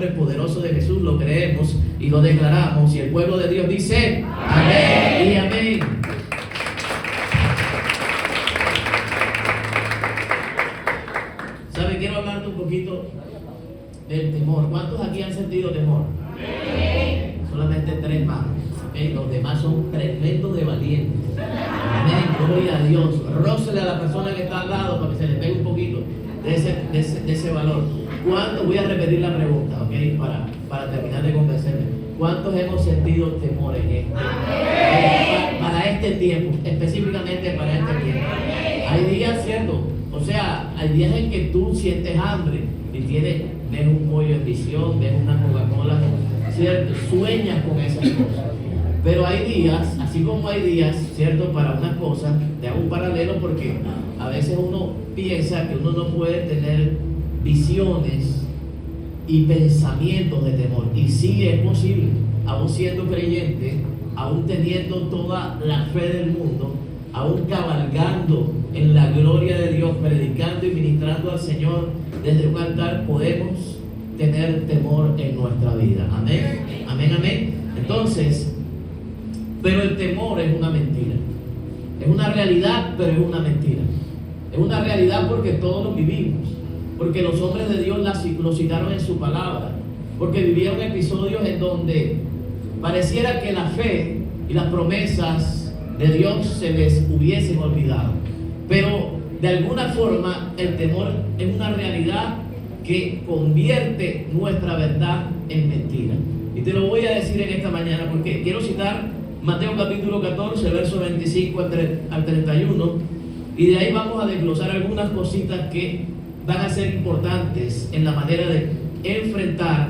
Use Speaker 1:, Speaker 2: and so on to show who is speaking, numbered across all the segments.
Speaker 1: Poderoso de Jesús lo creemos y lo declaramos, y el pueblo de Dios dice amén y amén. ¿Sabe? Quiero hablarte un poquito del temor. ¿Cuántos aquí han sentido temor? Amén. Solamente 3 manos, ¿okay? Los demás son tremendos de valientes. Amén, gloria a Dios. Rócele a la persona que está al lado para que se le pegue un poquito de ese valor. ¿Cuántos? Voy a repetir la pregunta, ¿ok? Para terminar de convencerme. ¿Cuántos hemos sentido temor en para este tiempo? Específicamente para este tiempo. Hay días, ¿cierto? O sea, hay días en que tú sientes hambre y ves un pollo en visión, ves una Coca-Cola, ¿cierto? Sueñas con esas cosas. Pero hay días, así como hay días, ¿cierto? Para unas cosas, te hago un paralelo porque a veces uno piensa que uno no puede tener visiones y pensamientos de temor, y sí es posible, aún siendo creyente, aún teniendo toda la fe del mundo, aún cabalgando en la gloria de Dios, predicando y ministrando al Señor desde un altar, podemos tener temor en nuestra vida. Amén, amén, amén. Entonces, pero el temor es una mentira, es una realidad, pero es una mentira. Es una realidad porque todos lo vivimos, porque los hombres de Dios lo citaron en su palabra, porque vivieron episodios en donde pareciera que la fe y las promesas de Dios se les hubiesen olvidado. Pero de alguna forma el temor es una realidad que convierte nuestra verdad en mentira. Y te lo voy a decir en esta mañana porque quiero citar Mateo capítulo 14, verso 25 al 31, y de ahí vamos a desglosar algunas cositas que van a ser importantes en la manera de enfrentar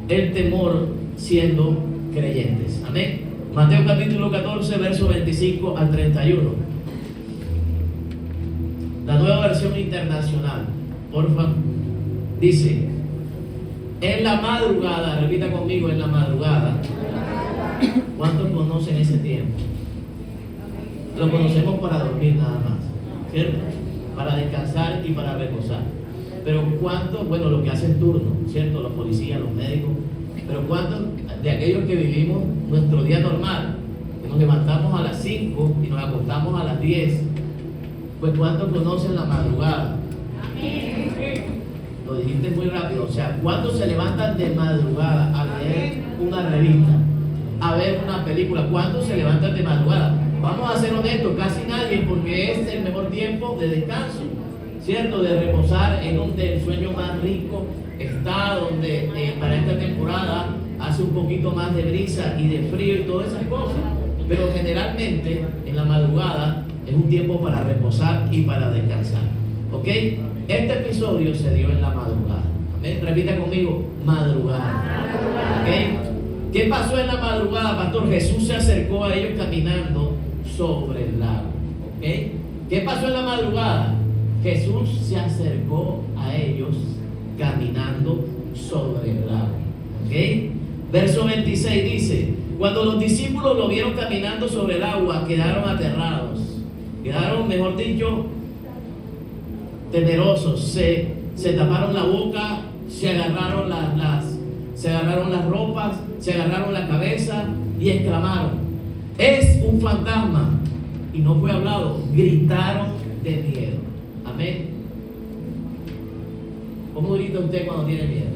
Speaker 1: el temor siendo creyentes. Amén. Mateo capítulo 14, verso 25 al 31. La nueva versión internacional, porfa. Dice: en la madrugada, repita conmigo, en la madrugada. ¿Cuántos conocen ese tiempo? Lo conocemos para dormir nada más, ¿cierto? Para descansar y para reposar. Pero ¿cuántos? Bueno, los que hacen turno, ¿cierto? Los policías, los médicos. Pero ¿cuántos de aquellos que vivimos nuestro día normal, que nos levantamos a las 5 y nos acostamos a las 10? Pues ¿cuántos conocen la madrugada? Lo dijiste muy rápido. O sea, ¿cuántos se levantan de madrugada a leer una revista, a ver una película? ¿Cuántos se levantan de madrugada? Vamos a ser honestos, casi nadie, porque es el mejor tiempo de descanso, ¿cierto? De reposar, en donde el sueño más rico está, donde para esta temporada hace un poquito más de brisa y de frío y todas esas cosas. Pero generalmente en la madrugada es un tiempo para reposar y para descansar, ¿ok? Este episodio se dio en la madrugada. ¿Amén? Repita conmigo, madrugada. ¿Ok? ¿Qué pasó en la madrugada, pastor? Jesús se acercó a ellos caminando sobre el lago. ¿Ok? ¿Qué pasó en la madrugada? Jesús se acercó a ellos caminando sobre el lago. ¿Ok? Verso 26 dice: cuando los discípulos lo vieron caminando sobre el agua, quedaron aterrados. Quedaron, mejor dicho, temerosos. Se taparon la boca, se agarraron las ropas, se agarraron la cabeza y exclamaron: es un fantasma. Y no fue hablado, gritaron de miedo. Amén. ¿Cómo grita usted cuando tiene miedo?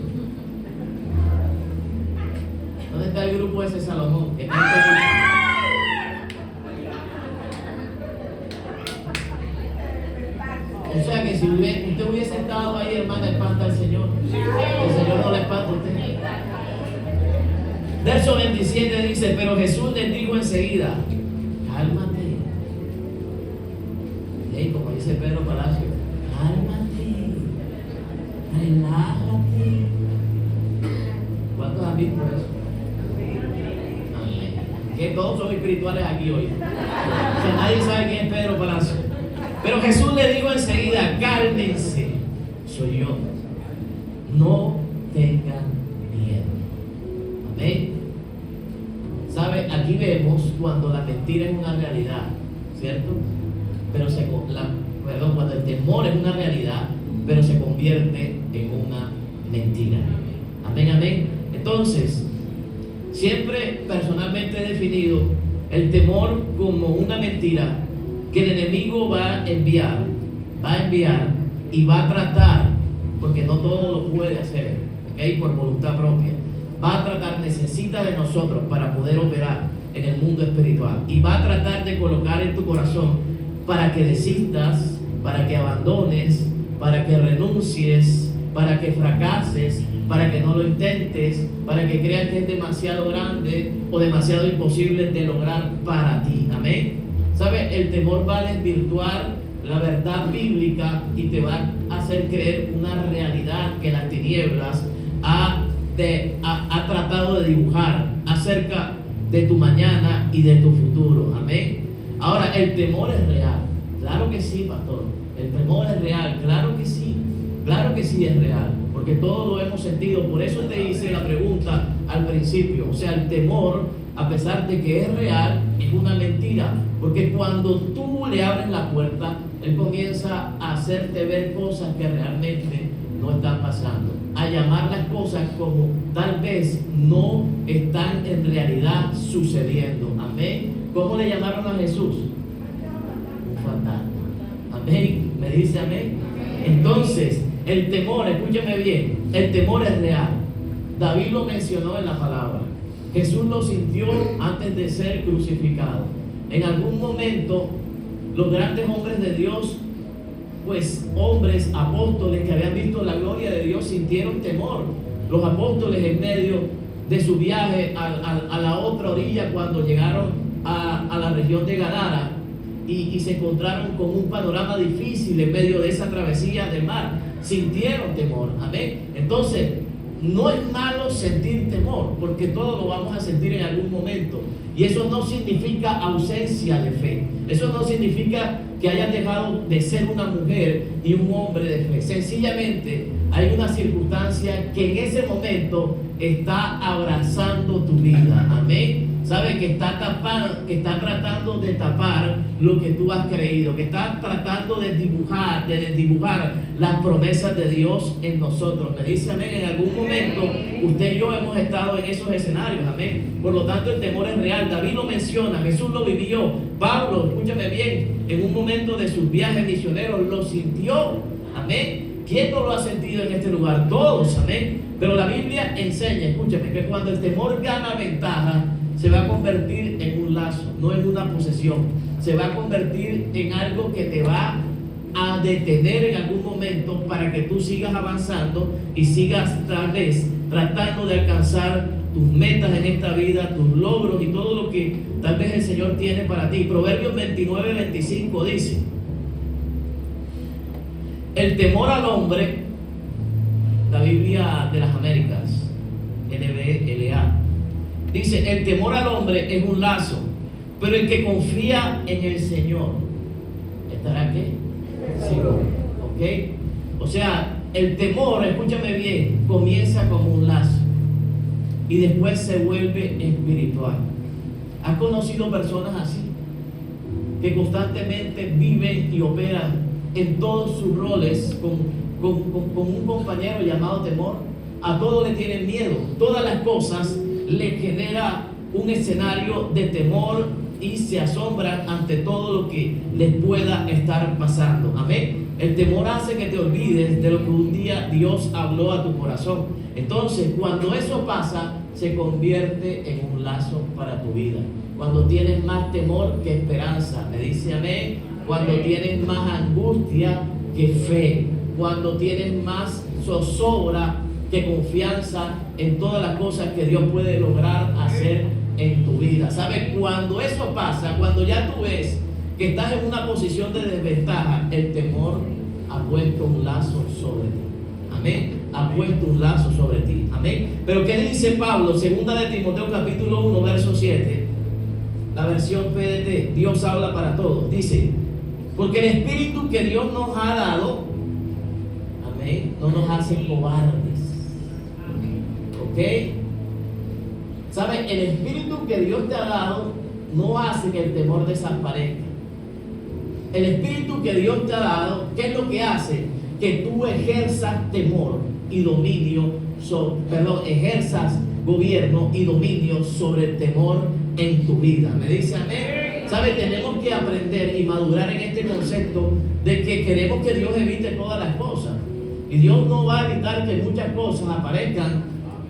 Speaker 1: ¿Dónde está el grupo ese Salomón? O sea que si usted hubiese estado ahí, hermana, espanta al Señor. El Señor no le espanta a usted. Verso 27 dice: pero Jesús les dijo enseguida: cálmate. Y como dice Pedro Palacio, cálmate, relájate. ¿Cuántos han visto eso? Amén. Que todos son espirituales aquí hoy. O sea, nadie sabe quién es Pedro Palacio. Pero Jesús le dijo enseguida: cálmense, soy yo, no tengan miedo. Amén. ¿Sabe? Aquí vemos cuando la mentira es una realidad, ¿cierto? Pero cuando el temor es una realidad, pero se convierte en una mentira. Amén, amén. Entonces, siempre personalmente he definido el temor como una mentira que el enemigo va a enviar y va a tratar, porque no todo lo puede hacer, ¿okay? Por voluntad propia. Va a tratar, necesita de nosotros para poder operar en el mundo espiritual. Y va a tratar de colocar en tu corazón para que desistas, para que abandones, para que renuncies, para que fracases, para que no lo intentes, para que creas que es demasiado grande o demasiado imposible de lograr para ti. Amén. ¿Sabes? El temor va a desvirtuar la verdad bíblica y te va a hacer creer una realidad que las tinieblas ha tratado de dibujar acerca de tu mañana y de tu futuro. Amén. Ahora, el temor es real. Claro que sí, pastor. El temor es real. Claro que sí. Claro que sí es real. Porque todos lo hemos sentido. Por eso te hice la pregunta al principio. O sea, el temor, a pesar de que es real, es una mentira. Porque cuando tú le abres la puerta, él comienza a hacerte ver cosas que realmente no están pasando, a llamar las cosas como tal vez no están en realidad sucediendo. Amén. ¿Cómo le llamaron a Jesús? Un fantasma. Amén. ¿Me dice amén? Entonces, el temor, escúcheme bien, el temor es real. David lo mencionó en la palabra. Jesús lo sintió antes de ser crucificado. En algún momento, los grandes hombres de Dios, pues hombres, apóstoles que habían visto la gloria de Dios, sintieron temor. Los apóstoles en medio de su viaje a la otra orilla, cuando llegaron a la región de Gadara y se encontraron con un panorama difícil en medio de esa travesía del mar, sintieron temor. Amén. Entonces, no es malo sentir temor, porque todos lo vamos a sentir en algún momento. Y eso no significa ausencia de fe. Eso no significa que hayas dejado de ser una mujer y un hombre de fe. Sencillamente hay una circunstancia que en ese momento está abrazando tu vida. Amén. Sabe que está tratando de tapar lo que tú has creído, que está tratando de desdibujar las promesas de Dios en nosotros. Me dice amén. En algún momento usted y yo hemos estado en esos escenarios. Amén. Por lo tanto, el temor es real. David lo menciona, Jesús lo vivió, Pablo, escúchame bien, en un momento de sus viajes misioneros lo sintió. Amén. ¿Quién no lo ha sentido en este lugar? Todos. Amén. Pero la Biblia enseña, escúchame, que cuando el temor gana ventaja, se va a convertir en un lazo, no en una posesión. Se va a convertir en algo que te va a detener en algún momento para que tú sigas avanzando y sigas tal vez tratando de alcanzar tus metas en esta vida, tus logros y todo lo que tal vez el Señor tiene para ti. Proverbios 29:25 dice: el temor al hombre, la Biblia de las Américas, NBLA, dice: el temor al hombre es un lazo, pero el que confía en el Señor estará ¿qué? Seguro. ¿Ok? O sea, el temor, escúchame bien, comienza como un lazo y después se vuelve espiritual. ¿Has conocido personas así? Que constantemente viven y operan en todos sus roles con un compañero llamado temor. A todo le tienen miedo. Todas las cosas le genera un escenario de temor y se asombran ante todo lo que les pueda estar pasando. Amén. El temor hace que te olvides de lo que un día Dios habló a tu corazón. Entonces, cuando eso pasa, se convierte en un lazo para tu vida. Cuando tienes más temor que esperanza, me dice amén. Cuando tienes más angustia que fe. Cuando tienes más zozobra que confianza en todas las cosas que Dios puede lograr hacer en tu vida. ¿Sabes? Cuando eso pasa, cuando ya tú ves que estás en una posición de desventaja, el temor ha puesto un lazo sobre ti. Amén. Ha puesto un lazo sobre ti. Amén. Pero ¿qué dice Pablo? Segunda de Timoteo capítulo 1 verso 7. La versión PDT, Dios habla para todos. Dice: porque el espíritu que Dios nos ha dado, amén, no nos hace cobardes. ¿Ok? ¿Sabes? El espíritu que Dios te ha dado no hace que el temor desaparezca. El espíritu que Dios te ha dado, ¿qué es lo que hace? Que tú ejerzas temor y dominio ejerzas gobierno y dominio sobre el temor en tu vida. ¿Me dice amén? ¿Sabe? Tenemos que aprender y madurar en este concepto de que queremos que Dios evite todas las cosas. Y Dios no va a evitar que muchas cosas aparezcan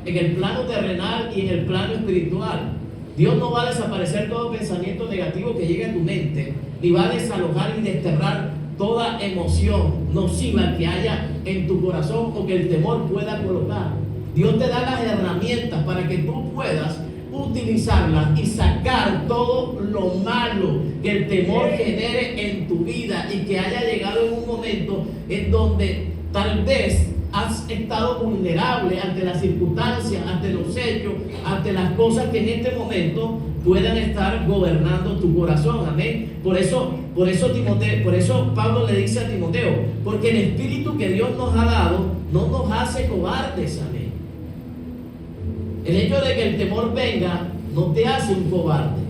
Speaker 1: en el plano terrenal y en el plano espiritual. Dios no va a desaparecer todo pensamiento negativo que llegue a tu mente, ni va a desalojar y desterrar toda emoción nociva que haya en tu corazón o que el temor pueda colocar. Dios te da las herramientas para que tú puedas utilizarlas y sacar todo lo malo que el temor genere en tu vida y que haya llegado en un momento en donde tal vez has estado vulnerable ante las circunstancias, ante los hechos, ante las cosas que en este momento puedan estar gobernando tu corazón. Amén. Por eso Pablo le dice a Timoteo, porque el espíritu que Dios nos ha dado no nos hace cobardes. Amén. El hecho de que el temor venga no te hace un cobarde.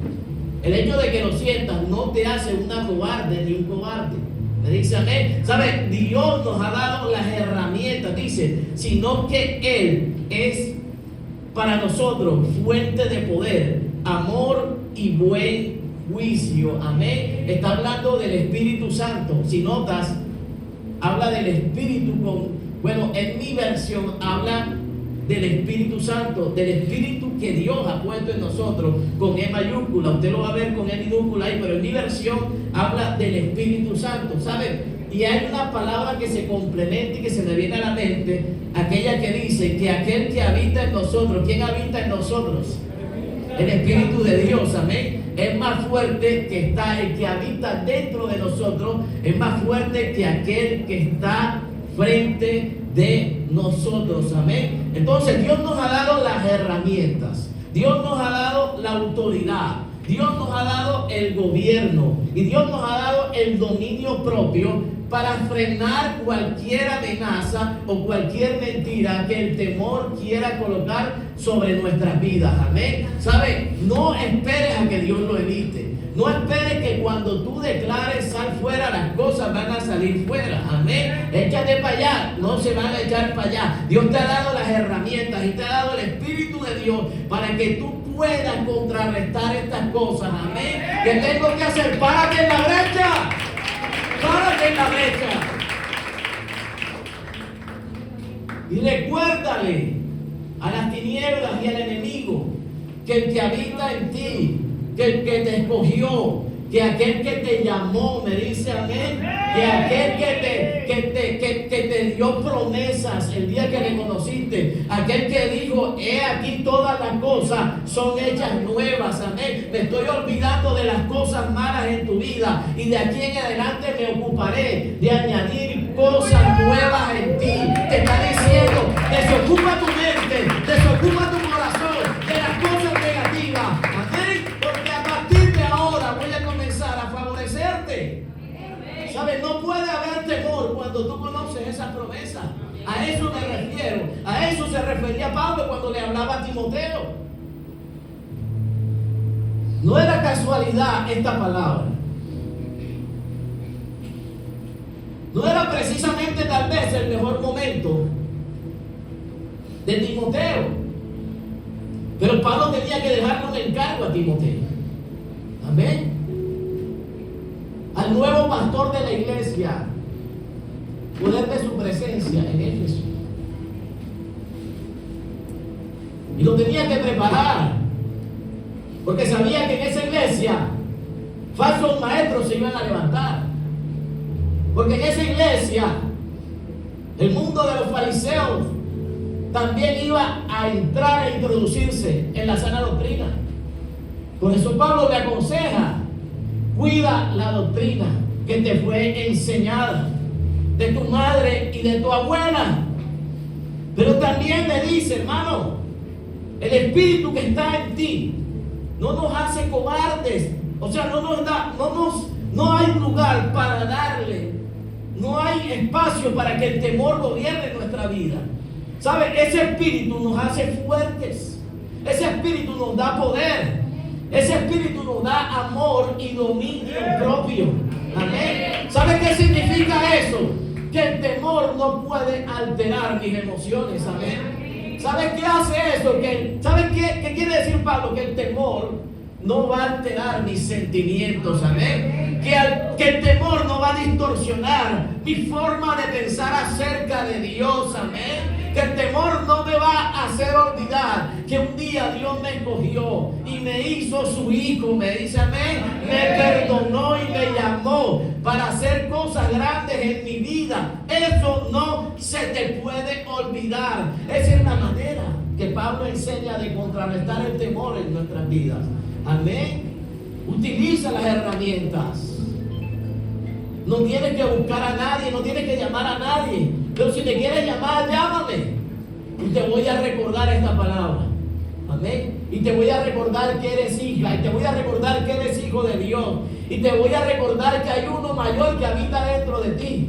Speaker 1: El hecho de que lo sientas no te hace una cobarde ni un cobarde. Me dice amén. ¿Sabe? Dios nos ha dado las herramientas, dice, sino que Él es para nosotros fuente de poder, amor y buen juicio. Amén. Está hablando del Espíritu Santo. Si notas, habla del Espíritu en mi versión habla del Espíritu Santo, del Espíritu que Dios ha puesto en nosotros con E mayúscula. Usted lo va a ver con E minúscula ahí, pero en mi versión habla del Espíritu Santo, ¿sabe? Y hay una palabra que se complementa y que se me viene a la mente, aquella que dice que aquel que habita en nosotros, ¿quién habita en nosotros? El Espíritu de Dios, amén. Es más fuerte que está el que habita dentro de nosotros, es más fuerte que aquel que está frente de nosotros, amén. Entonces Dios nos ha dado las herramientas, Dios nos ha dado la autoridad, Dios nos ha dado el gobierno y Dios nos ha dado el dominio propio para frenar cualquier amenaza o cualquier mentira que el temor quiera colocar sobre nuestras vidas, amén. ¿Sabe? No esperes a que Dios lo evite. No esperes que cuando tú declares sal fuera, las cosas van a salir fuera. Amén. Échate para allá, no se van a echar para allá. Dios te ha dado las herramientas y te ha dado el Espíritu de Dios para que tú puedas contrarrestar estas cosas. Amén. ¿Qué tengo que hacer? Párate en la brecha. Párate en la brecha. Y recuérdale a las tinieblas y al enemigo que el que habita en ti, que el que te escogió, que aquel que te llamó, me dice amén, que aquel que te dio promesas el día que le conociste, aquel que dijo, he aquí todas las cosas son hechas nuevas, amén. Me estoy olvidando de las cosas malas en tu vida y de aquí en adelante me ocuparé de añadir cosas nuevas en ti. Te está diciendo, desocupa tu mente, desocupa tu corazón de las cosas negativas, amén, porque a partir de ahora voy a comenzar a favorecerte. ¿Sabes? No puede haber temor cuando tú conoces esas promesas. A eso me refiero. A eso se refería Pablo cuando le hablaba a Timoteo. No era casualidad esta palabra. No era precisamente tal vez el mejor momento de Timoteo. Pero Pablo tenía que dejarle un encargo a Timoteo. Amén. Al nuevo pastor de la iglesia, poder de su presencia en Éfeso. Y lo tenía que preparar, porque sabía que en esa iglesia falsos maestros se iban a levantar. Porque en esa iglesia el mundo de los fariseos también iba a entrar e introducirse en la sana doctrina. Por eso Pablo le aconseja: cuida la doctrina que te fue enseñada de tu madre y de tu abuela. Pero también le dice, hermano, el espíritu que está en ti no nos hace cobardes. O sea, no hay lugar para darle, no hay espacio para que el temor gobierne nuestra vida. ¿Sabe? Ese espíritu nos hace fuertes. Ese espíritu nos da poder. Ese espíritu nos da amor y dominio propio. Amén. ¿Sabe qué significa eso? Que el temor no puede alterar mis emociones. Amén. ¿Sabes qué hace eso? ¿Sabes qué quiere decir Pablo? Que el temor no va a alterar mis sentimientos, amén. Que el temor no va a distorsionar mi forma de pensar acerca de Dios, amén. Que el temor no me va a hacer olvidar que un día Dios me escogió y me hizo su hijo, me dice amén. Me perdonó y me llamó para hacer cosas grandes en mi vida. Eso no se te puede olvidar. Esa es la manera que Pablo enseña de contrarrestar el temor en nuestras vidas. Amén. Utiliza las herramientas. No tienes que buscar a nadie, no tienes que llamar a nadie. Pero si me quieres llamar, llámame. Y te voy a recordar esta palabra. Amén. Y te voy a recordar que eres hija. Y te voy a recordar que eres hijo de Dios. Y te voy a recordar que hay uno mayor que habita dentro de ti.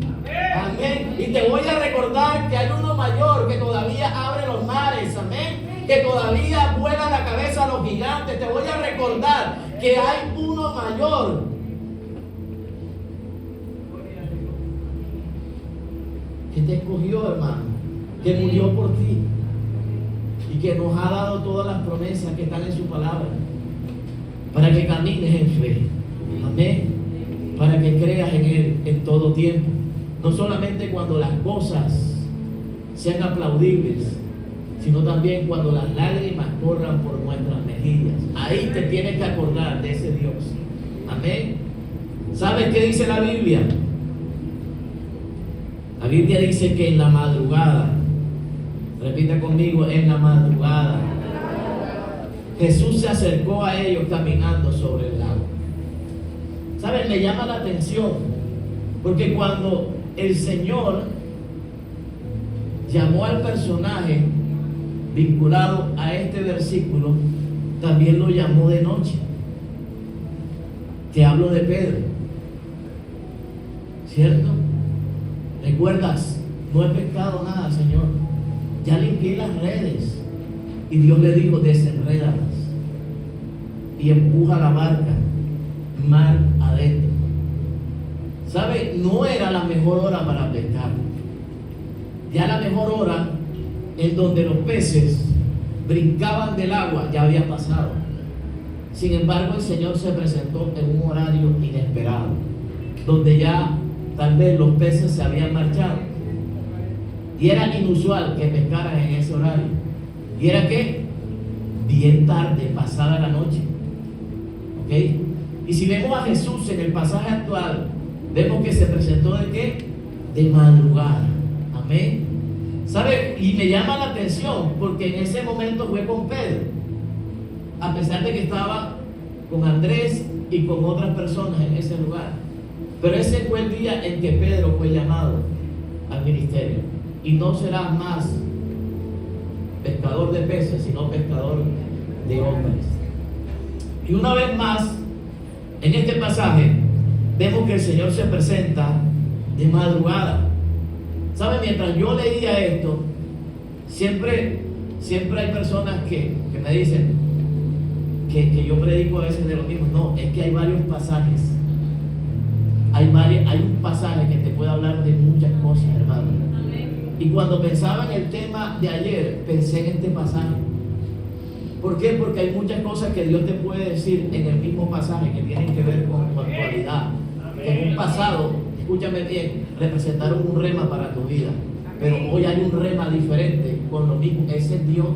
Speaker 1: Amén. Y te voy a recordar que hay uno mayor que todavía abre los mares. Amén. Que todavía vuela la cabeza a los gigantes. Te voy a recordar que hay uno mayor que te escogió, hermano, que murió por ti y que nos ha dado todas las promesas que están en su palabra para que camines en fe. Amén. Para que creas en Él en todo tiempo, no solamente cuando las cosas sean aplaudibles, sino también cuando las lágrimas corran por nuestras mejillas. Ahí te tienes que acordar de ese Dios. Amén. ¿Sabes qué dice la Biblia? La Biblia dice que en la madrugada, repita conmigo, en la madrugada, Jesús se acercó a ellos caminando sobre el lago. ¿Saben? Me llama la atención, porque cuando el Señor llamó al personaje vinculado a este versículo, también lo llamó de noche. Te hablo de Pedro, ¿cierto? ¿Recuerdas? No he pescado nada, Señor. Ya limpié las redes. Y Dios le dijo, desenrédalas y empuja la barca mar adentro. ¿Sabe? No era la mejor hora para pescar. Ya la mejor hora en donde los peces brincaban del agua ya había pasado. Sin embargo, el Señor se presentó en un horario inesperado, donde ya tal vez los peces se habían marchado. Y era inusual que pescaran en ese horario. Y era que bien tarde, pasada la noche. ¿Ok? Y si vemos a Jesús en el pasaje actual, vemos que se presentó de qué? De madrugada. Amén. ¿Sabe? Y me llama la atención porque en ese momento fue con Pedro, a pesar de que estaba con Andrés y con otras personas en ese lugar. Pero ese fue el día en que Pedro fue llamado al ministerio. Y no será más pescador de peces, sino pescador de hombres. Y una vez más, en este pasaje, vemos que el Señor se presenta de madrugada. ¿Sabe? Mientras yo leía esto, siempre hay personas que me dicen que yo predico a veces de lo mismo. No, es que hay varios pasajes. Hay un pasaje que te puede hablar de muchas cosas, hermano. Y cuando pensaba en el tema de ayer, pensé en este pasaje. ¿Por qué? Porque hay muchas cosas que Dios te puede decir en el mismo pasaje que tienen que ver con tu actualidad. En un pasado, escúchame bien, representaron un rema para tu vida, pero hoy hay un rema diferente con lo mismo. Ese es Dios.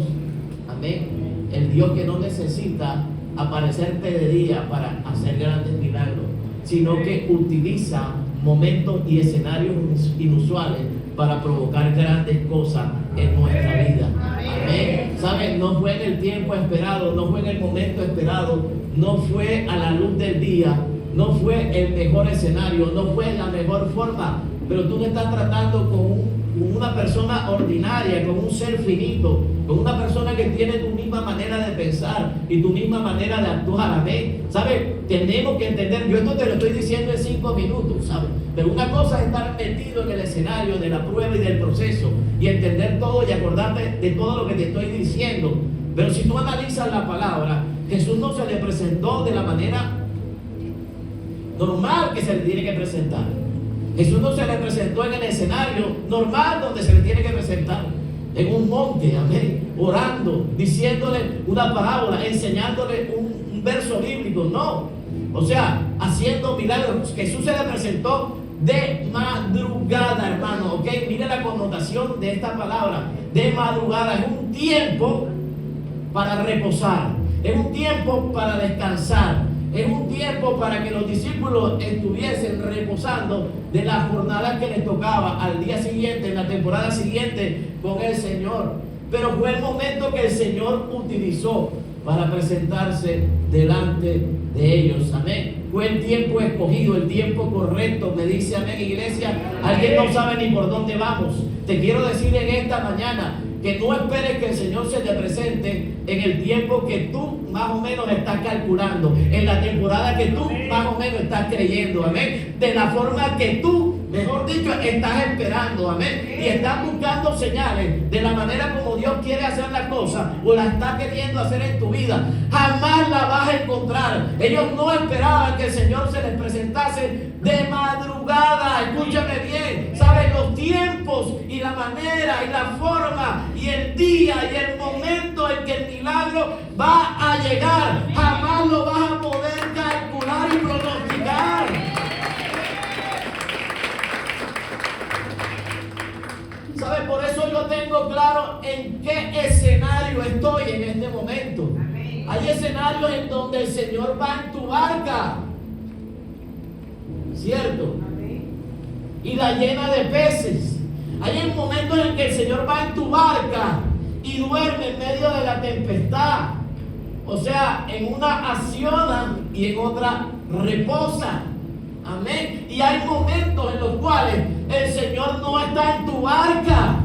Speaker 1: Amén. El Dios que no necesita aparecerte de día para hacer grandes milagros, sino que utiliza momentos y escenarios inusuales para provocar grandes cosas en nuestra vida. Amén. ¿Saben? No fue en el tiempo esperado, no fue en el momento esperado, no fue a la luz del día, no fue el mejor escenario, no fue la mejor forma, pero tú no estás tratando con una persona ordinaria, con un ser finito, con una persona que tiene tu misma manera de pensar y tu misma manera de actuar. Amén. ¿Sabes? Tenemos que entender, yo esto te lo estoy diciendo en 5 minutos, ¿sabes? Pero una cosa es estar metido en el escenario de la prueba y del proceso y entender todo y acordarte de todo lo que te estoy diciendo. Pero si tú analizas la palabra, Jesús no se le presentó de la manera normal que se le tiene que presentar. Jesús no se le presentó en el escenario normal donde se le tiene que presentar. en un monte, amén, orando, diciéndole una parábola, enseñándole un verso bíblico, no. O sea, haciendo milagros. Jesús se le presentó de madrugada, hermano, ok. Mire la connotación de esta palabra, de madrugada. Es un tiempo para reposar, es un tiempo para descansar, es un tiempo para que los discípulos estuviesen reposando de la jornada que les tocaba al día siguiente, en la temporada siguiente con el Señor. Pero fue el momento que el Señor utilizó para presentarse delante de ellos, amén. Fue el tiempo escogido, el tiempo correcto, me dice, amén, iglesia. Alguien no sabe ni por dónde vamos. Te quiero decir en esta mañana que no esperes que el Señor se te presente en el tiempo que tú más o menos estás calculando, en la temporada que tú más o menos estás creyendo, amén, de la forma que tú, mejor dicho, estás esperando, amén, y estás buscando señales de la manera como Dios quiere hacer las cosas o la está queriendo hacer en tu vida. Jamás la vas a encontrar. Ellos no esperaban que el Señor se les presentase de madrugada. Escúchame bien, ¿sabes? Los tiempos y la manera y la forma y el día y el momento en que el milagro va a llegar, jamás lo vas a poder calcular y pronosticar. ¿Sabes? Por eso yo tengo claro en qué escenario estoy en este momento. Hay escenarios en donde el Señor va en tu barca, ¿cierto? Y la llena de peces. Hay momentos en que el Señor va en tu barca y duerme en medio de la tempestad. O sea, en una acciona y en otra reposa. Amén. Y hay momentos en los cuales el Señor no está en tu barca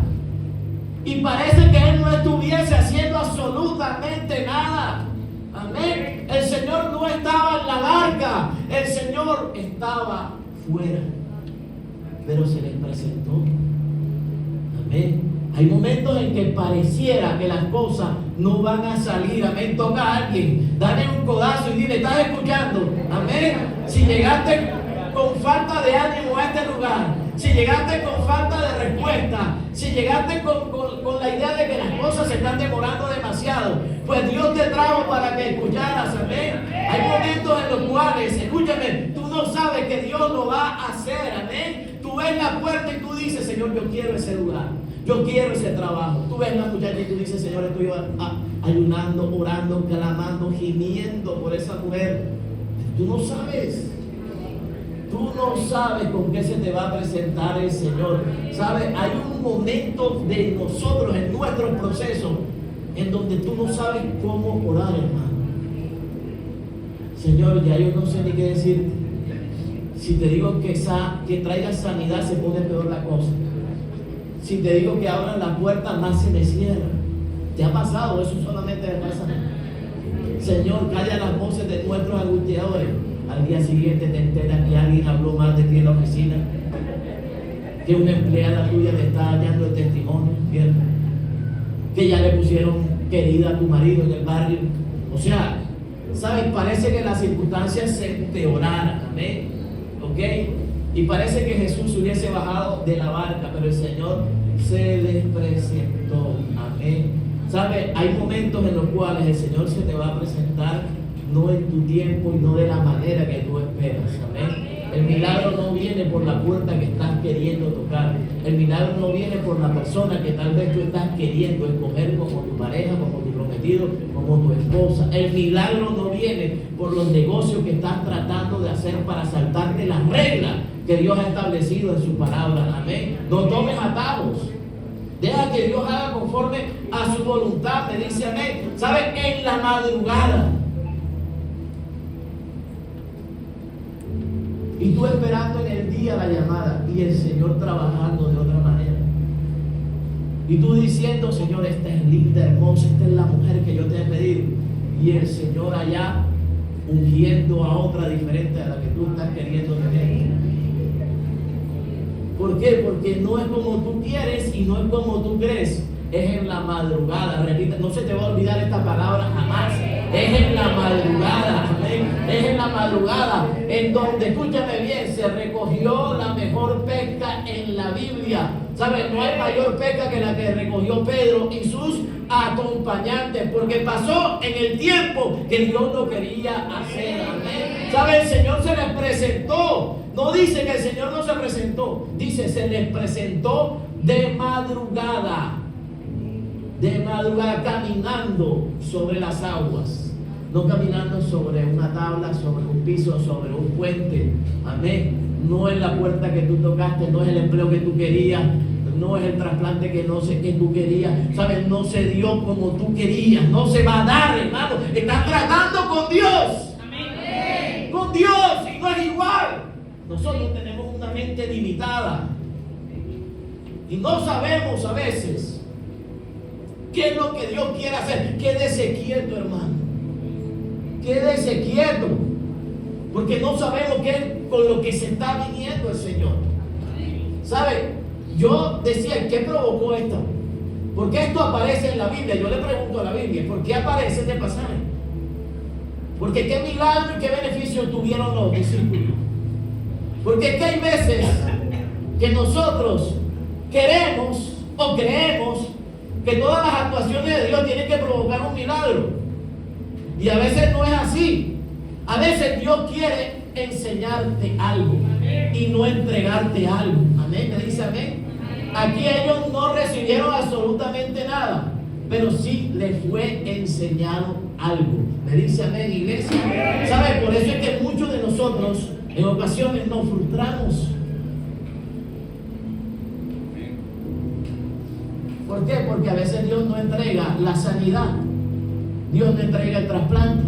Speaker 1: y parece que Él no estuviese haciendo absolutamente nada. Amén. El Señor no estaba en la barca, el Señor estaba fuera, pero se les presentó. Amén. Hay momentos en que pareciera que las cosas no van a salir. Amén. Toca a alguien, dale un codazo y dile, ¿estás escuchando? Amén. Si llegaste con falta de ánimo a este lugar, si llegaste con falta de respuesta, si llegaste con la idea de que las cosas se están demorando demasiado, pues Dios te trajo para que escucharas, amén. Hay momentos en los cuales, escúchame, tú no sabes que Dios lo va a hacer, amén. Tú ves la puerta y tú dices, Señor, yo quiero ese lugar, yo quiero ese trabajo. Tú ves la muchacha y tú dices, Señor, estoy ayunando, orando, clamando, gimiendo por esa mujer. Tú no sabes. Tú no sabes con qué se te va a presentar el Señor. ¿Sabes? Hay un momento de nosotros en nuestro proceso en donde tú no sabes cómo orar, hermano. Señor, ya yo no sé ni qué decirte. Si te digo que traigas sanidad, se pone peor la cosa. Si te digo que abran la puerta, más se me cierra. ¿Te ha pasado? Eso solamente me pasa. Señor, calla las voces de nuestros angustiadores. Al día siguiente te enteras que alguien habló mal de ti en la oficina, que una empleada tuya te está hallando el testimonio, ¿cierto? Que ya le pusieron querida a tu marido en el barrio. O sea, ¿sabes? Parece que las circunstancias se empeoraran, amén, ¿ok? Y parece que Jesús hubiese bajado de la barca, pero el Señor se les presentó, amén. ¿Sabes? Hay momentos en los cuales el Señor se te va a presentar no en tu tiempo y no de la manera que tú esperas, amén. El milagro no viene por la puerta que estás queriendo tocar. El milagro no viene por la persona que tal vez tú estás queriendo escoger como tu pareja, como tu prometido, como tu esposa. El milagro no viene por los negocios que estás tratando de hacer para saltarte las reglas que Dios ha establecido en su palabra, amén. No tomes atajos. Deja que Dios haga conforme a su voluntad, me dice, amén. ¿Sabes? En la madrugada. Y tú esperando en el día la llamada y el Señor trabajando de otra manera. Y tú diciendo, Señor, esta es linda, hermosa, esta es la mujer que yo te he pedido. Y el Señor allá ungiendo a otra diferente a la que tú estás queriendo tener. ¿Por qué? Porque no es como tú quieres y no es como tú crees. Es en la madrugada, repita, no se te va a olvidar esta palabra jamás. Es en la madrugada, amén. Es en la madrugada en donde, escúchame bien, se recogió la mejor pesca en la Biblia. ¿Sabes? ¿Sabe? No hay mayor pesca que la que recogió Pedro y sus acompañantes, porque pasó en el tiempo que Dios no quería hacer. Amén. ¿Sabe? El Señor se les presentó. No dice que el Señor no se presentó, dice se les presentó de madrugada caminando sobre las aguas, no caminando sobre una tabla, sobre un piso, sobre un puente. Amén. No es la puerta que tú tocaste, no es el empleo que tú querías, no es el trasplante que no sé qué tú querías. ¿Sabes? No se dio como tú querías, no se va a dar, hermano. Estás tratando con Dios. Amén. Con Dios, y no es igual. Nosotros tenemos una mente limitada y no sabemos a veces qué es lo que Dios quiere hacer. Quédese quieto, hermano. Quédese quieto, porque no sabemos qué es con lo que se está viniendo el Señor. ¿Sabe? Yo decía, ¿qué provocó esto? ¿Por qué esto aparece en la Biblia? Yo le pregunto a la Biblia, ¿por qué aparece este pasaje? Porque qué milagro y qué beneficio tuvieron los discípulos. Porque es que hay veces que nosotros queremos o creemos que todas las actuaciones de Dios tienen que provocar un milagro. Y a veces no es así. A veces Dios quiere enseñarte algo y no entregarte algo. Amén. ¿Me dice amén? Aquí ellos no recibieron absolutamente nada, pero sí les fue enseñado algo. ¿Me dice amén, iglesia? ¿Sabe? Por eso es que muchos de nosotros en ocasiones nos frustramos. ¿Por qué? Porque a veces Dios no entrega la sanidad, Dios no entrega el trasplante,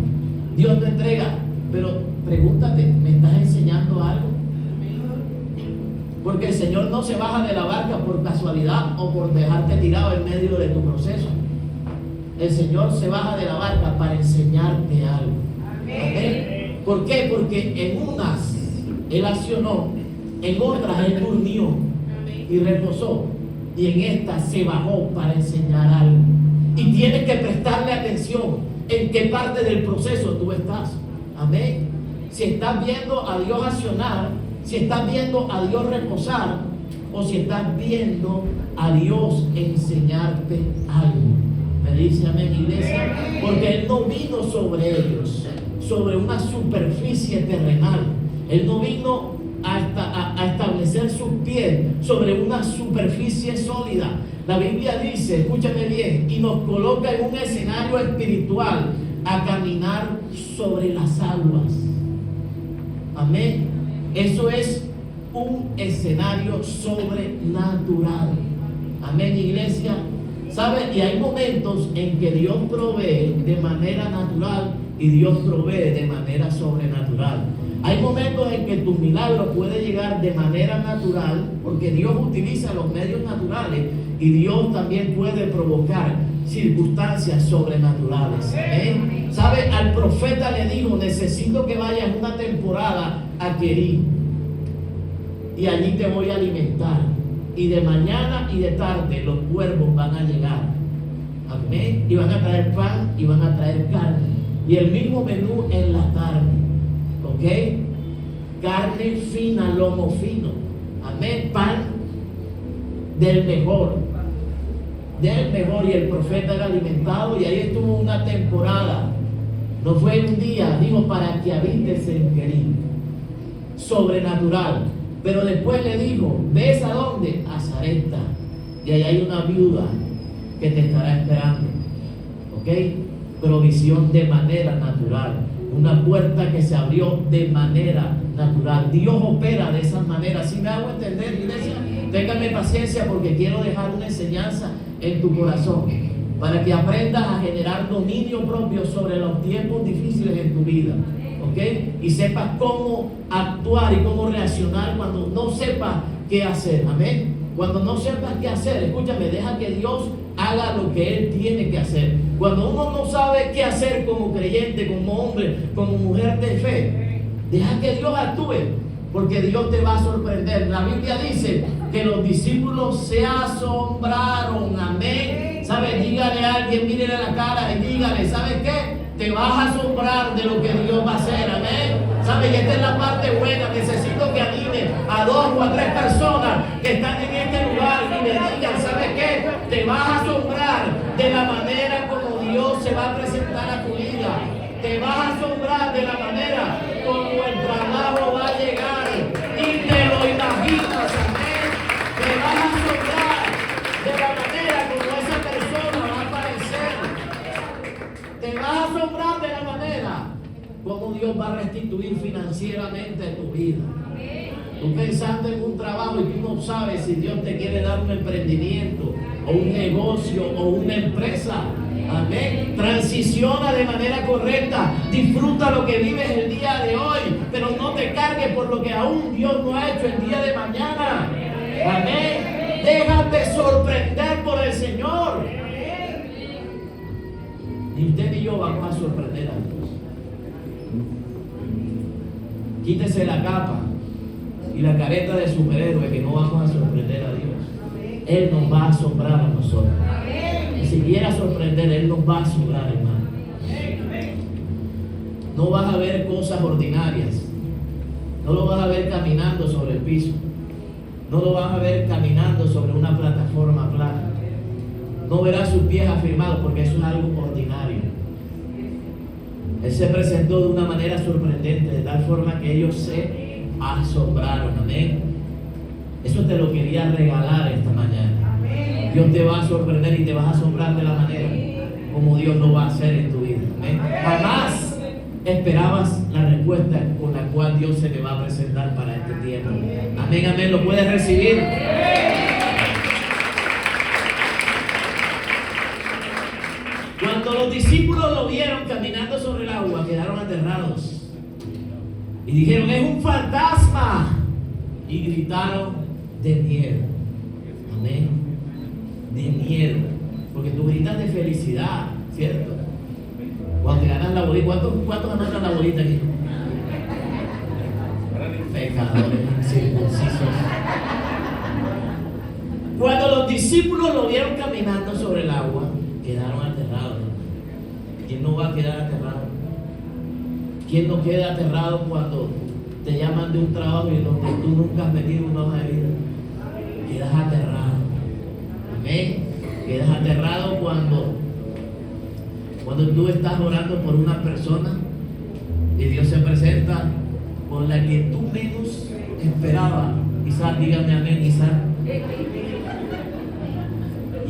Speaker 1: Dios no entrega. Pero pregúntate, ¿me estás enseñando algo? Porque el Señor no se baja de la barca por casualidad o por dejarte tirado en medio de tu proceso. El Señor se baja de la barca para enseñarte algo. ¿Okay? ¿Por qué? Porque en unas Él accionó, en otras Él durmió y reposó, y en esta se bajó para enseñar algo. Y tienes que prestarle atención en qué parte del proceso tú estás. Amén. Si estás viendo a Dios accionar, si estás viendo a Dios reposar, o si estás viendo a Dios enseñarte algo. Me dice amén, iglesia. Porque Él no vino sobre ellos, sobre una superficie terrenal. Él no vino a establecer sus pies sobre una superficie sólida. La Biblia dice, escúchame bien, y nos coloca en un escenario espiritual a caminar sobre las aguas. Amén. Eso es un escenario sobrenatural. Amén, iglesia. ¿Sabe? Y hay momentos en que Dios provee de manera natural y Dios provee de manera sobrenatural. Hay momentos en que tu milagro puede llegar de manera natural, porque Dios utiliza los medios naturales, y Dios también puede provocar circunstancias sobrenaturales. ¿Eh? ¿Sabe? Al profeta le dijo, necesito que vayas una temporada a Querí, y allí te voy a alimentar, y de mañana y de tarde los cuervos van a llegar. Amén. Y van a traer pan y van a traer carne, y el mismo menú en la tarde. ¿Ok? Carne fina, lomo fino. Amén. Pan del mejor. Del mejor. Y el profeta era alimentado, y ahí estuvo una temporada. No fue un día, dijo, para que habites en Querí. Sobrenatural. Pero después le dijo, ¿ves a dónde? A Sarepta. Y ahí hay una viuda que te estará esperando. ¿Ok? Provisión de manera natural. Una puerta que se abrió de manera natural. Dios opera de esa manera. ¿Sí me hago entender, iglesia? Téngame paciencia, porque quiero dejar una enseñanza en tu corazón, para que aprendas a generar dominio propio sobre los tiempos difíciles en tu vida. ¿Ok? Y sepas cómo actuar y cómo reaccionar cuando no sepas qué hacer. Amén. Cuando no sepas qué hacer, escúchame, deja que Dios haga lo que Él tiene que hacer. Cuando uno no sabe qué hacer como creyente, como hombre, como mujer de fe, deja que Dios actúe, porque Dios te va a sorprender. La Biblia dice que los discípulos se asombraron. Amén. ¿Sabe? Dígale a alguien, mírele a la cara y dígale, ¿sabes qué? Te vas a asombrar de lo que Dios va a hacer. Amén. ¿Sabe? Y esta es la parte buena. Necesito que anime a 2 o a 3 personas que están en este lugar y le digan, ¿sabe qué? Te vas a asombrar de la manera como Dios se va a presentar a tu vida. Te vas a asombrar de la manera como el trabajo va a llegar. Y te lo imaginas, amén. Te vas a asombrar de la manera como esa persona va a aparecer. Te vas a asombrar de la manera como Dios va a restituir financieramente tu vida. Tú pensando en un trabajo y tú no sabes si Dios te quiere dar un emprendimiento o un negocio o una empresa. Amén. Transiciona de manera correcta. Disfruta lo que vives el día de hoy, pero no te cargues por lo que aún Dios no ha hecho el día de mañana. Amén. Déjate sorprender por el Señor. Y usted y yo vamos a sorprender a Dios. Quítese la capa y la careta de superhéroe, que no vamos a sorprender a Dios. Él nos va a asombrar a nosotros. Y si quiere sorprender, Él nos va a asombrar, hermano. No vas a ver cosas ordinarias. No lo vas a ver caminando sobre el piso. No lo vas a ver caminando sobre una plataforma plana. No verás sus pies afirmados, porque eso es algo ordinario. Él se presentó de una manera sorprendente, de tal forma que ellos se asombraron. Amén. Eso te lo quería regalar esta mañana. Dios te va a sorprender y te vas a asombrar de la manera como Dios lo va a hacer en tu vida. Amén. Jamás esperabas la respuesta con la cual Dios se te va a presentar para este tiempo. Amén, amén. ¿Lo puedes recibir? Cuando los discípulos lo vieron caminando sobre el agua, quedaron aterrados y dijeron: es un fantasma, y gritaron de miedo. Amén. De miedo, porque tú gritas de felicidad, ¿cierto? Cuando te ganas la bolita. ¿Cuántos ganan la bolita aquí? Pecadores incircuncisos. Cuando los discípulos lo vieron caminando sobre el agua, quedaron aterrados. ¿Quién no va a quedar aterrado? ¿Quién no queda aterrado cuando te llaman de un trabajo y donde tú nunca has metido una hoja de vida? Quedas aterrado. Amén. Quedas aterrado cuando tú estás orando por una persona y Dios se presenta con la que tú menos esperabas. Isaac, dígame amén, Isaac.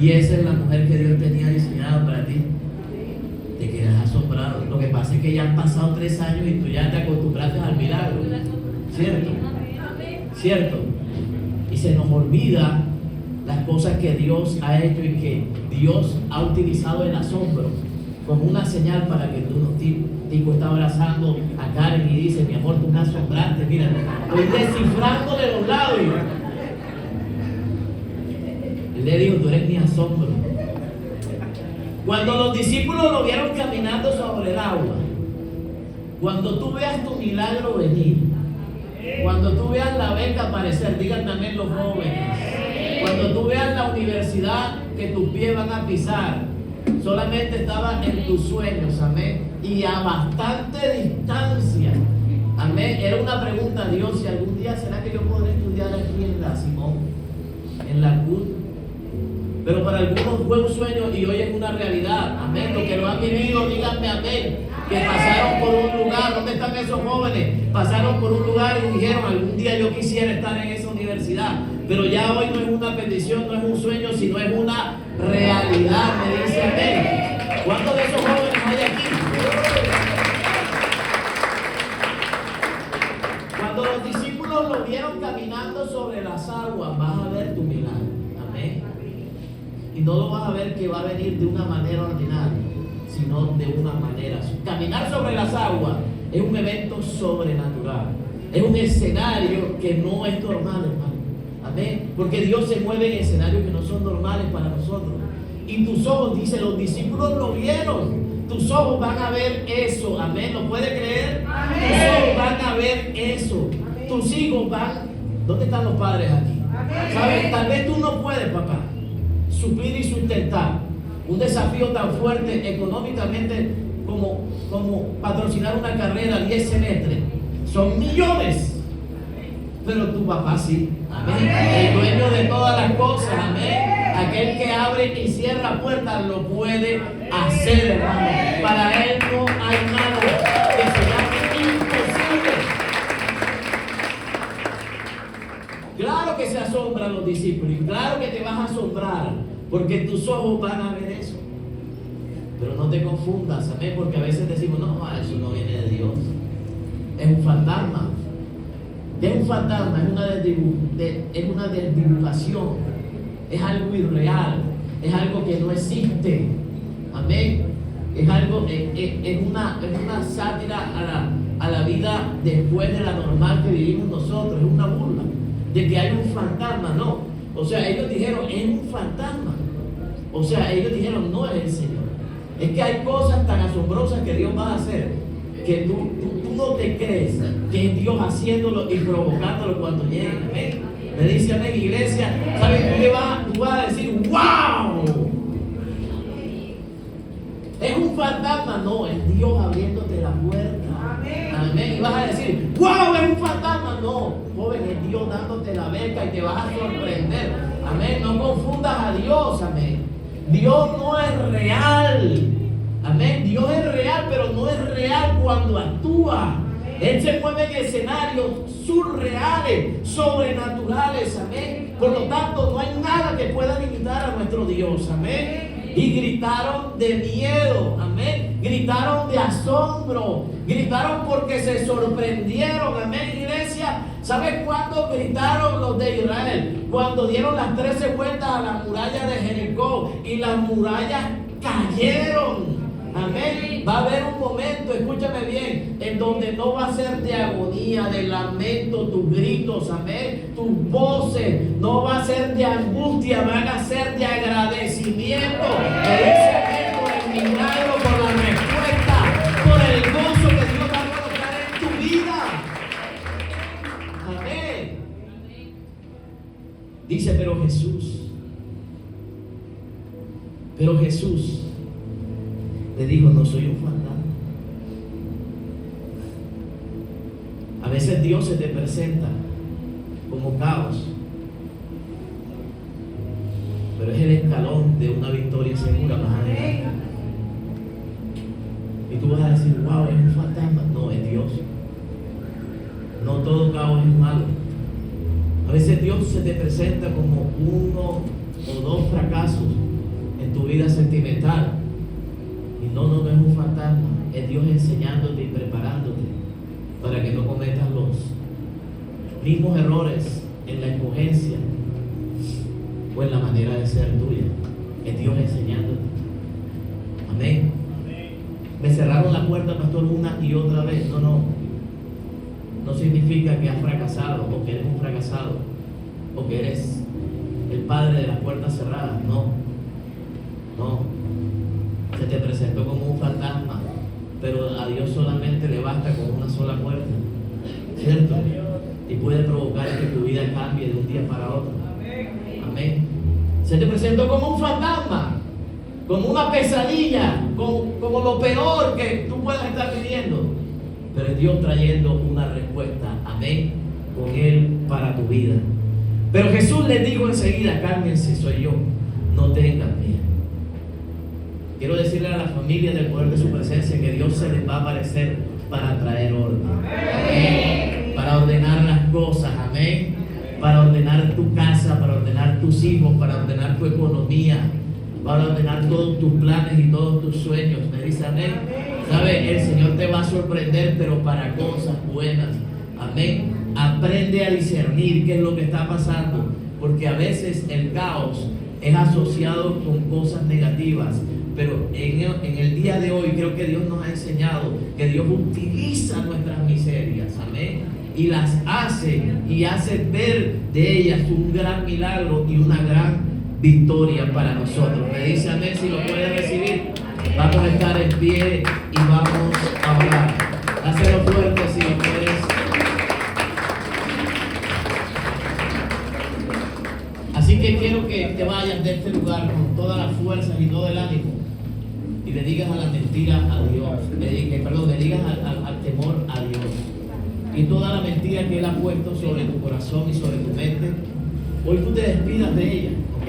Speaker 1: Y esa es la mujer que Dios tenía diseñada para ti. Te quedas asombrado. Lo que pasa es que ya han pasado 3 años y tú ya te acostumbraste al milagro. ¿Cierto? ¿Cierto? Y se nos olvida las cosas que Dios ha hecho y que Dios ha utilizado el asombro como una señal para que tú nos digas. Tico está abrazando a Karen y dice: mi amor, tú me asombraste. Mira, estoy descifrándole los labios. Él le dijo: tú eres mi asombro. Cuando los discípulos lo vieron caminando sobre el agua, cuando tú veas tu milagro venir, cuando tú veas la beca aparecer, digan también los jóvenes, cuando tú veas la universidad que tus pies van a pisar, solamente estaba en tus sueños, amén, y a bastante distancia, amén. Era una pregunta a Dios: si algún día será que yo podré estudiar aquí en la Simón, en la CUT. Pero para algunos fue un sueño y hoy es una realidad, amén. Los que lo han vivido, díganme amén. Que pasaron por un lugar. ¿Dónde están esos jóvenes? Pasaron por un lugar y dijeron: algún día yo quisiera estar en esa universidad. Pero ya hoy no es una petición, no es un sueño, sino es una realidad. Me dice amén. ¿Cuántos de esos jóvenes hay aquí? Cuando los discípulos lo vieron caminando sobre las aguas, vas a ver tu milagro. Amén. Y no lo vas a ver que va a venir de una manera ordinaria, sino de una manera. Caminar sobre las aguas es un evento sobrenatural. Es un escenario que no es normal, hermano. Amén. Porque Dios se mueve en escenarios que no son normales para nosotros. Y tus ojos, dice, los discípulos lo vieron. Tus ojos van a ver eso. Amén. ¿Lo puede creer? Amén. Tus ojos van a ver eso. Amén. Tus hijos van. ¿Dónde están los padres aquí? Amén. ¿Sabes? Tal vez tú no puedes, papá, suplir y sustentar un desafío tan fuerte económicamente como patrocinar una carrera 10 semestres. Son millones. Pero tu papá sí. Amén. El dueño de todas las cosas. Amén. Aquel que abre y cierra puertas lo puede hacer, hermano. Para Él no hay nada que sea imposible. Claro que se asombran los discípulos y claro que te vas a asombrar porque tus ojos van a ver eso. Pero no te confundas, amén, porque a veces decimos, no, eso no viene de Dios. Es un fantasma. Es un fantasma, es una desdibujación, es algo irreal, es algo que no existe. Amén. Es algo, es una sátira a la vida después de la normal que vivimos nosotros, es una burla de que hay un fantasma, no. O sea, ellos dijeron, es un fantasma. O sea, ellos dijeron, no es el Señor. Es que hay cosas tan asombrosas que Dios va a hacer que tú no te crees que es Dios haciéndolo y provocándolo cuando llegue. Amén. Me dice amén, iglesia. ¿Sabes? Tú vas a decir, ¡wow! ¿Es un fantasma? No, es Dios abriéndote la puerta. Amén. Y vas a decir, ¡wow! ¿Es un fantasma? No, joven, es Dios dándote la beca y te vas a sorprender. Amén. No confundas a Dios. Amén. Dios no es real. Amén. Dios es real, pero no es real cuando actúa. Él se mueve en escenarios surreales, sobrenaturales. Amén. Por lo tanto, no hay nada que pueda limitar a nuestro Dios. Amén. Y gritaron de miedo. Amén. Gritaron de asombro. Gritaron porque se sorprendieron. Amén, iglesia. ¿Sabes cuándo gritaron los de Israel? Cuando dieron las 13 vueltas a la muralla de Jericó y las murallas cayeron. Amén. Va a haber un momento, escúchame bien, en donde no va a ser de agonía, de lamento, tus gritos, amén, tus voces, no va a ser de angustia, van a ser de agradecimiento. Me dice amén por el milagro, por la respuesta, por el gozo que Dios va a colocar en tu vida. Amén. Dice, pero Jesús le dijo, no soy un fantasma. A veces Dios se te presenta como caos, pero es el escalón de una victoria segura más adelante. Y tú vas a decir, wow, es un fantasma. No, es Dios. No todo caos es malo. A veces Dios se te presenta como 1 o 2 fracasos en tu vida sentimental. Y no es un fantasma, es Dios enseñándote y preparándote para que no cometas los mismos errores en la escogencia o en la manera de ser tuya. Es Dios enseñándote. Amén. Me cerraron la puerta, pastor, una y otra vez. No significa que has fracasado o que eres un fracasado o que eres el padre de las puertas cerradas. No. Se te presentó como un fantasma, pero a Dios solamente le basta con una sola puerta, ¿cierto? Y puede provocar que tu vida cambie de un día para otro. Amén. Se te presentó como un fantasma, como una pesadilla, como lo peor que tú puedas estar viviendo, pero es Dios trayendo una respuesta. Amén. Con Él para tu vida. Pero Jesús les dijo enseguida, cálmense, soy yo, no tengan miedo. Quiero decirle a la familia del poder de su presencia que Dios se les va a aparecer para traer orden. Amén. Para ordenar las cosas. Amén. Para ordenar tu casa, para ordenar tus hijos, para ordenar tu economía, para ordenar todos tus planes y todos tus sueños. Me dice amén. ¿Sabe? El Señor te va a sorprender, pero para cosas buenas. Amén. Aprende a discernir qué es lo que está pasando, porque a veces el caos es asociado con cosas negativas. Pero en el día de hoy creo que Dios nos ha enseñado que Dios utiliza nuestras miserias, amén, y las hace ver de ellas un gran milagro y una gran victoria para nosotros. Me dice amén, si lo puede recibir. Vamos a estar en pie y vamos a orar. Hazlo fuerte si lo puedes. Así que quiero que te vayas de este lugar con todas las fuerzas y todo el ánimo y le digas a la mentira a Dios, le digas al temor a Dios y toda la mentira que Él ha puesto sobre tu corazón y sobre tu mente. Hoy tú te despidas de ella, ¿ok?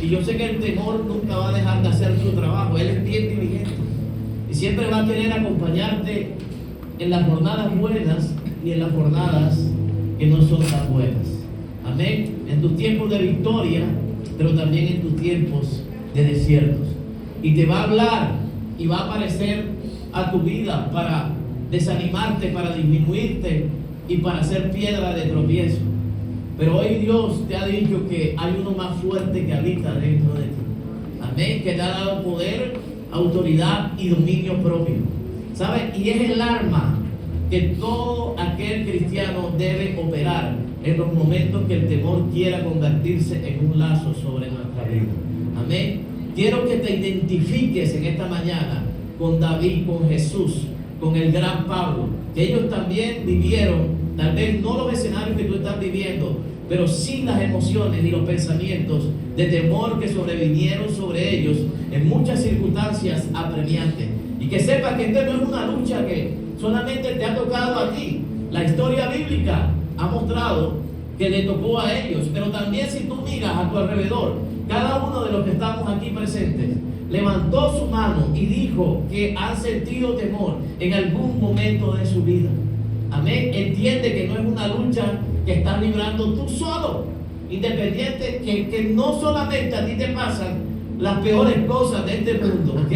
Speaker 1: Y yo sé que el temor nunca va a dejar de hacer su trabajo. Él es bien diligente. Y siempre va a querer acompañarte en las jornadas buenas y en las jornadas que no son tan buenas. Amén. En tus tiempos de victoria, pero también en tus tiempos de desiertos. Y te va a hablar y va a aparecer a tu vida para desanimarte, para disminuirte y para ser piedra de tropiezo. Pero hoy Dios te ha dicho que hay uno más fuerte que habita dentro de ti. Amén. Que te ha dado poder, autoridad y dominio propio. ¿Sabes? Y es el arma que todo aquel cristiano debe operar en los momentos que el temor quiera convertirse en un lazo sobre nuestra vida. Amén. Quiero que te identifiques en esta mañana con David, con Jesús, con el gran Pablo, que ellos también vivieron, tal vez no los escenarios que tú estás viviendo, pero sí las emociones y los pensamientos de temor que sobrevinieron sobre ellos en muchas circunstancias apremiantes. Y que sepas que esta no es una lucha que solamente te ha tocado a ti. La historia bíblica ha mostrado que le tocó a ellos, pero también si tú miras a tu alrededor, cada uno de los que estamos aquí presentes levantó su mano y dijo que han sentido temor en algún momento de su vida. Amén. Entiende que no es una lucha que estás librando tú solo, independiente, que no solamente a ti te pasan las peores cosas de este mundo, ¿ok?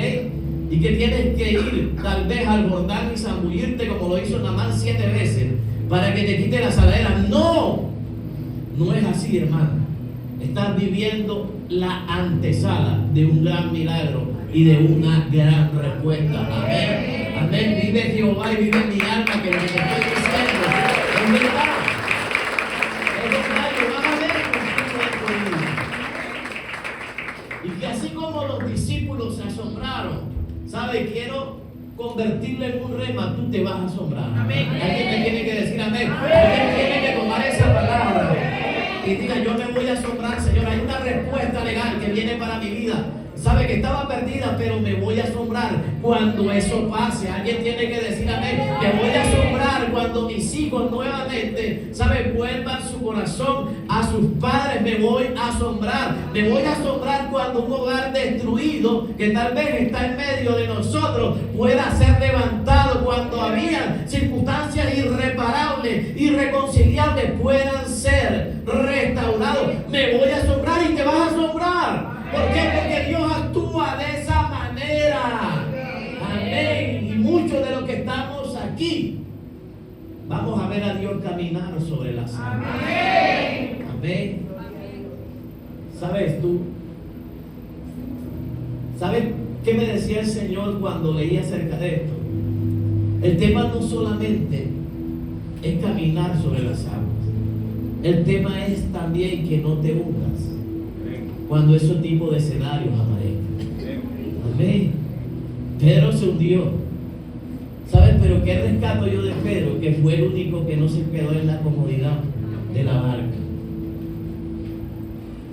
Speaker 1: Y que tienes que ir tal vez al Jordán y zambullirte como lo hizo Naamán 7 veces para que te quite la saladera. No, no es así, hermano. Estás viviendo la antesala de un gran milagro y de una gran respuesta. Amén. Amén. Vive Jehová y vive mi alma, que lo que te estoy diciendo es verdad. Es verdad, que vas a ver contigo. Y que así como los discípulos se asombraron, ¿sabe? Quiero convertirlo en un rema, tú te vas a asombrar. Amén. Alguien me tiene que decir amén. Alguien tiene que tomar esa palabra y diga, yo me voy a asombrar, Señor. Hay una respuesta legal que viene para mi vida. Sabe que estaba perdida, pero me voy a asombrar cuando eso pase. Alguien tiene que decir amén. Me voy a asombrar cuando mis hijos nuevamente, sabe, vuelvan su corazón a sus padres. Me voy a asombrar. Me voy a asombrar cuando un hogar destruido, que tal vez está en medio de nosotros, pueda ser levantado. Cuando había circunstancias irreparables, irreconciliables, puedan ser restaurados. Me voy a asombrar y te vas a asombrar. ¿Por qué? Porque Dios actúa de esa manera. Amén. Y muchos de los que estamos aquí vamos a ver a Dios caminar sobre las aguas. Amén. Amén. ¿Sabes tú? ¿Sabes qué me decía el Señor cuando leía acerca de esto? El tema no solamente es caminar sobre las aguas. El tema es también que no te hundas cuando esos tipos de escenarios aparezcan. Amén. Pedro se hundió. ¿Sabes? Pero ¿qué rescato yo de Pedro? Que fue el único que no se quedó en la comodidad de la barca,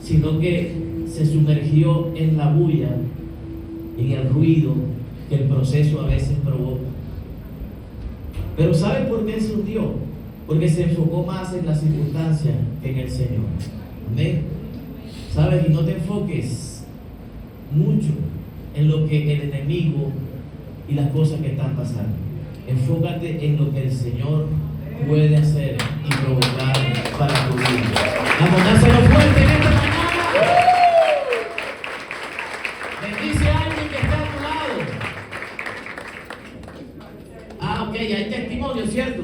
Speaker 1: sino que se sumergió en la bulla, en el ruido que el proceso a veces provoca. Pero ¿sabes por qué se hundió? Porque se enfocó más en las circunstancias que en el Señor. Amén. ¿Sabes? Y no te enfoques mucho en lo que el enemigo y las cosas que están pasando. Enfócate en lo que el Señor puede hacer y provocar para tu vida. Vamos a dárselo fuerte en esta mañana. Bendice a alguien que está a tu lado. Ah, ok, hay testimonio, ¿cierto?